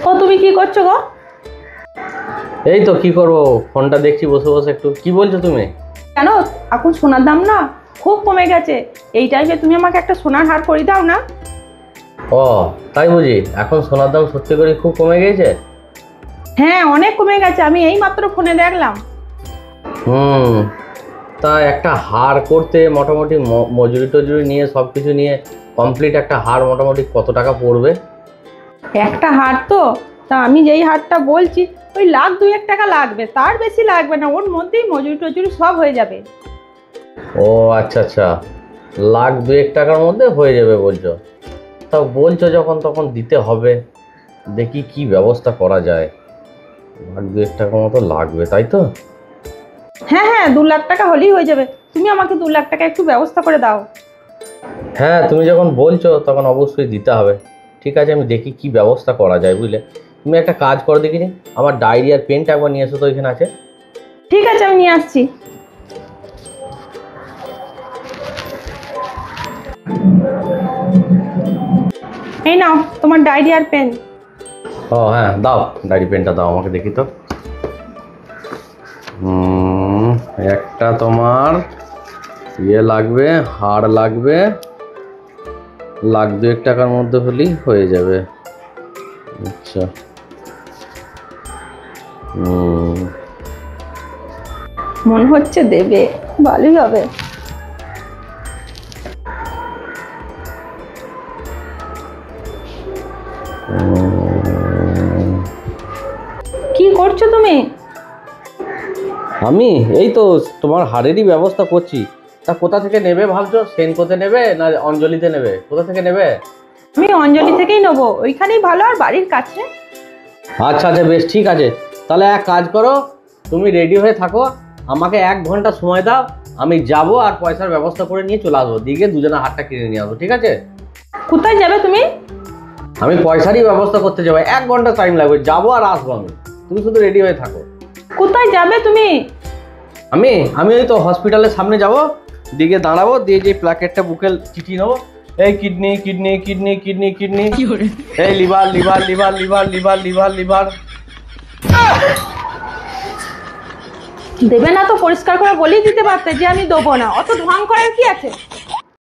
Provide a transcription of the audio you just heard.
ও তুমি কি করছো গো? এই তো কি করবো, ফোনটা দেখছি বসে বসে। একটু কি বলছো তুমি? কেন, এখন সোনার দাম না খুব কমে গেছে। এই টাইমে তুমি আমাকে একটা সোনার হার পরিয়ে দাও না। ও তাই বুঝি? এখন সোনার দাম সত্যি করে খুব কমে গেছে? হ্যাঁ, অনেক কমে গেছে, আমি এই মাত্র ফোনে দেখলাম। হুম, তা একটা হার করতে মোটামুটি মজুরি টজুরি নিয়ে সব কিছু নিয়ে কমপ্লিট একটা হার মোটামুটি কত টাকা পড়বে? একটা হার তো, তা আমি যেই হারটা বলছি ওই লাখ দুয়েক টাকা লাগবে, তার বেশি লাগবে না, ওর মধ্যেই মজুরি টজুরি সব হয়ে যাবে। ও আচ্ছা আচ্ছা, লাখ দুয়েক টাকার মধ্যে হয়ে যাবে বলছো? তা বলছো যখন তখন দিতে হবে, দেখি কি ব্যবস্থা করা যায়। লাখ দুয়েক টাকার মতো লাগবে তাই তো? হ্যাঁ হ্যাঁ, 2 লাখ টাকা হলেই হয়ে যাবে। তুমি আমাকে 2 লাখ টাকা একটু ব্যবস্থা করে দাও। হ্যাঁ, তুমি যখন বলছো তখন অবশ্যই দিতে হবে। ঠিক আছে, আমি দেখি কি ব্যবস্থা করা যায় বুঝলে। তুমি একটা কাজ করো দেখিনি, আমার ডায়েরি আর পেনটা একবার নিয়ে এসো তো, এখানে আছে। ঠিক আছে, আমি নিয়ে আসছি। এই নাও তোমার ডায়েরি আর পেন। ও হ্যাঁ, দাও ডায়েরি পেনটা দাও আমাকে দেখি তো। একটা তোমার ইয়ে লাগবে, হার লাগবে, লাখ দুয়েক টাকার মধ্যে হলেই হয়ে যাবে। আচ্ছা, মনে হচ্ছে দেবে, ভালোই হবে। কি করছো তুমি? আমি এই তো তোমার হারেরই ব্যবস্থা করছি। তা কোথা থেকে নেবে ভাবছো? সেনকোতে নেবে না অঞ্জলিতে নেবে? কোথা থেকে নেবে? আমি অঞ্জলি থেকেই নেবো, ওইখানেই ভালো আর বাড়ির কাছে। আচ্ছা আচ্ছা, বেশ ঠিক আছে। তাহলে এক কাজ করো, তুমি রেডি হয়ে থাকো, আমাকে 1 ঘন্টা সময় দাও, আমি যাব আর পয়সার ব্যবস্থা করে নিয়ে চলে আসবো, দিকে দুজনে হারটা কিনে নিয়ে আসবো, ঠিক আছে? কোথায় যাবে তুমি? আমি পয়সারই ব্যবস্থা করতে যাবো, 1 ঘন্টা টাইম লাগবে, যাবো আর আসবো আমি। তুমি শুধু রেডি হয়ে থাকো। কোথায় যাবে তুমি? আমি আমি ওই তো হসপিটালের সামনে যাব, দিকে দাঁড়াবো, দিয়ে যে প্ল্যাকেটটা বুকে চিঠি নেবো, এই kidney kidney kidney kidney kidney, এই liver liver liver liver liver liver liver. দেবে না তো পরিষ্কার করে বলেই দিতে পারতে যে আমি দেবো না, অত ঢং করার কি আছে?